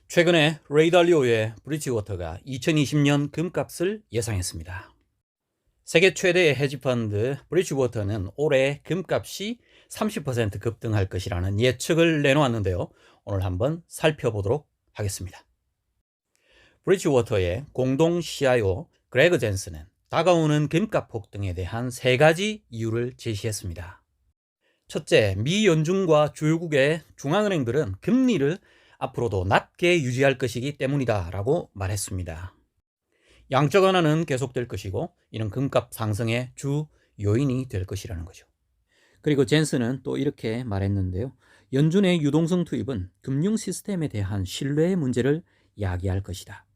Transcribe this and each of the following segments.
최근에 레이 달리오의 브리지워터가 2020년 금값을 예상했습니다. 세계 최대의 헤지펀드 브리지워터는 올해 금값이 30% 급등할 것이라는 예측을 내놓았는데요. 오늘 한번 살펴보도록 하겠습니다. 브리지워터의 공동 CIO 그레그 젠슨은 다가오는 금값 폭등에 대한 세 가지 이유를 제시했습니다. 첫째, 미 연준과 주요국의 중앙은행들은 금리를 앞으로도 낮게 유지할 것이기 때문이다 라고 말했습니다. 양적 완화는 계속될 것이고 이는 금값 상승의 주 요인이 될 것이라는 거죠. 그리고 젠슨은 또 이렇게 말했는데요. 연준의 유동성 투입은 금융 시스템에 대한 신뢰의 문제를 야기할 것이다.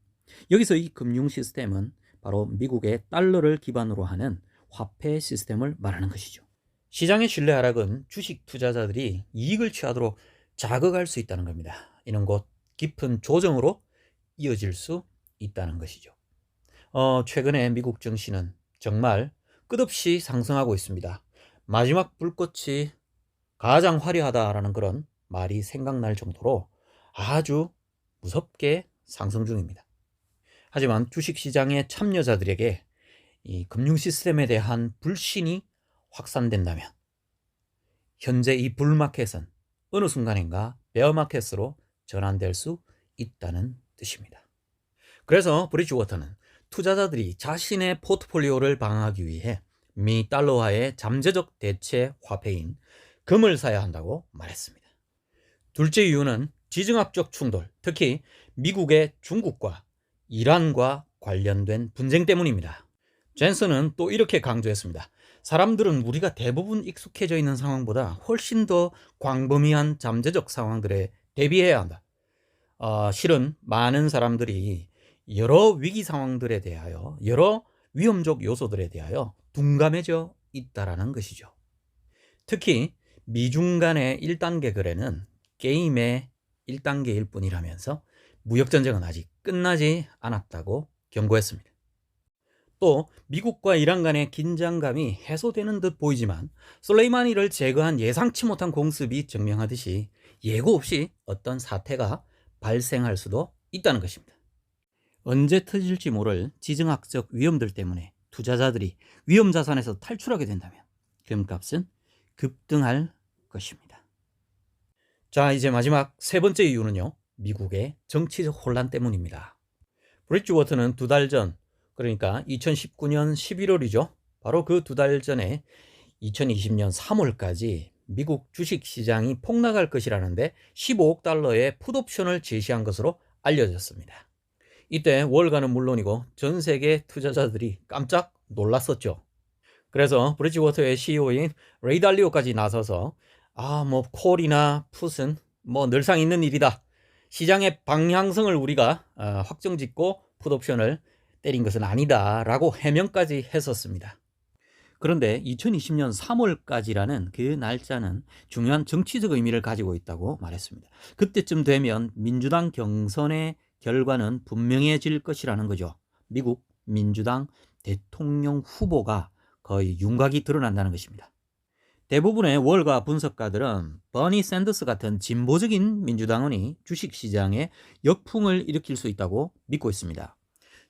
여기서 이 금융 시스템은 바로 미국의 달러를 기반으로 하는 화폐 시스템을 말하는 것이죠. 시장의 신뢰 하락은 주식 투자자들이 이익을 취하도록 자극할 수 있다는 겁니다. 이는 곧 깊은 조정으로 이어질 수 있다는 것이죠. 최근에 미국 증시는 정말 끝없이 상승하고 있습니다. 마지막 불꽃이 가장 화려하다라는 그런 말이 생각날 정도로 아주 무섭게 상승 중입니다. 하지만 주식시장의 참여자들에게 이 금융 시스템에 대한 불신이 확산된다면 현재 이 불마켓은 어느 순간인가 베어마켓으로 전환될 수 있다는 뜻입니다. 그래서 브리지워터는 투자자들이 자신의 포트폴리오를 방어하기 위해 미 달러화의 잠재적 대체 화폐인 금을 사야 한다고 말했습니다. 둘째 이유는 지정학적 충돌, 특히 미국의 중국과 이란과 관련된 분쟁 때문입니다. 젠슨은 또 이렇게 강조했습니다. 사람들은 우리가 대부분 익숙해져 있는 상황보다 훨씬 더 광범위한 잠재적 상황들에 대비해야 한다. 실은 많은 사람들이 여러 위기 상황들에 대하여, 여러 위험적 요소들에 대하여 둔감해져 있다라는 것이죠. 특히 미중 간의 1단계 거래는 게임의 1단계일 뿐이라면서 무역전쟁은 아직 끝나지 않았다고 경고했습니다. 또 미국과 이란 간의 긴장감이 해소되는 듯 보이지만 솔레이마니를 제거한 예상치 못한 공습이 증명하듯이 예고 없이 어떤 사태가 발생할 수도 있다는 것입니다. 언제 터질지 모를 지정학적 위험들 때문에 투자자들이 위험 자산에서 탈출하게 된다면 금값은 급등할 것입니다. 자, 이제 마지막 세 번째 이유는요. 미국의 정치적 혼란 때문입니다. 브리지워터는 2달 전, 그러니까 2019년 11월이죠. 바로 그 2달 전에 2020년 3월까지 미국 주식시장이 폭락할 것이라는데 15억 달러의 풋옵션을 제시한 것으로 알려졌습니다. 이때 월가는 물론이고 전 세계 투자자들이 깜짝 놀랐었죠. 그래서 브리지워터의 CEO인 레이 달리오까지 나서서 콜이나 풋은 늘상 있는 일이다. 시장의 방향성을 우리가 확정짓고 풋옵션을 때린 것은 아니다 라고 해명까지 했었습니다. 그런데 2020년 3월까지라는 그 날짜는 중요한 정치적 의미를 가지고 있다고 말했습니다. 그때쯤 되면 민주당 경선의 결과는 분명해질 것이라는 거죠. 미국 민주당 대통령 후보가 거의 윤곽이 드러난다는 것입니다. 대부분의 월가 분석가들은 버니 샌더스 같은 진보적인 민주당원이 주식시장에 역풍을 일으킬 수 있다고 믿고 있습니다.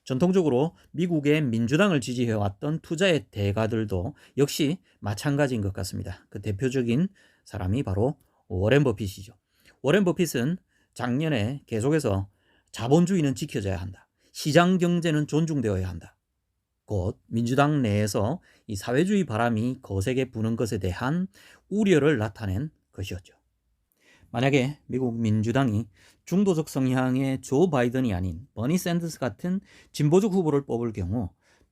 전통적으로 미국의 민주당을 지지해왔던 투자의 대가들도 역시 마찬가지인 것 같습니다. 그 대표적인 사람이 바로 워렌 버핏이죠. 워렌 버핏은 작년에 계속해서 자본주의는 지켜져야 한다. 시장 경제는 존중되어야 한다. 곧 민주당 내에서 이 사회주의 바람이 거세게 부는 것에 대한 우려를 나타낸 것이었죠. 만약에 미국 민주당이 중도적 성향의 조 바이든이 아닌 버니 샌더스 같은 진보적 후보를 뽑을 경우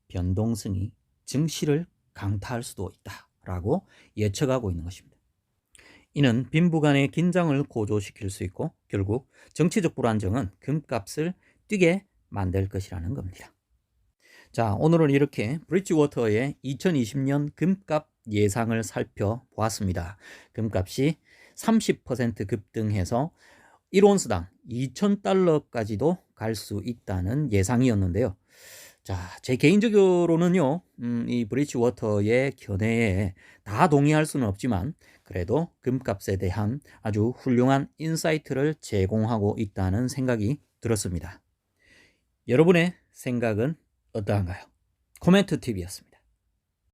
변동성이 증시를 강타할 수도 있다라고 예측하고 있는 것입니다. 이는 빈부간의 긴장을 고조시킬 수 있고 결국 정치적 불안정은 금값을 뛰게 만들 것이라는 겁니다. 자, 오늘은 이렇게 브리지워터의 2020년 금값 예상을 살펴보았습니다. 금값이 30% 급등해서 1온스당 2,000달러까지도 갈 수 있다는 예상이었는데요. 자, 제 개인적으로는요, 이 브리지워터의 견해에 다 동의할 수는 없지만 그래도 금값에 대한 아주 훌륭한 인사이트를 제공하고 있다는 생각이 들었습니다. 여러분의 생각은 어떠한가요? 코멘트 TV였습니다.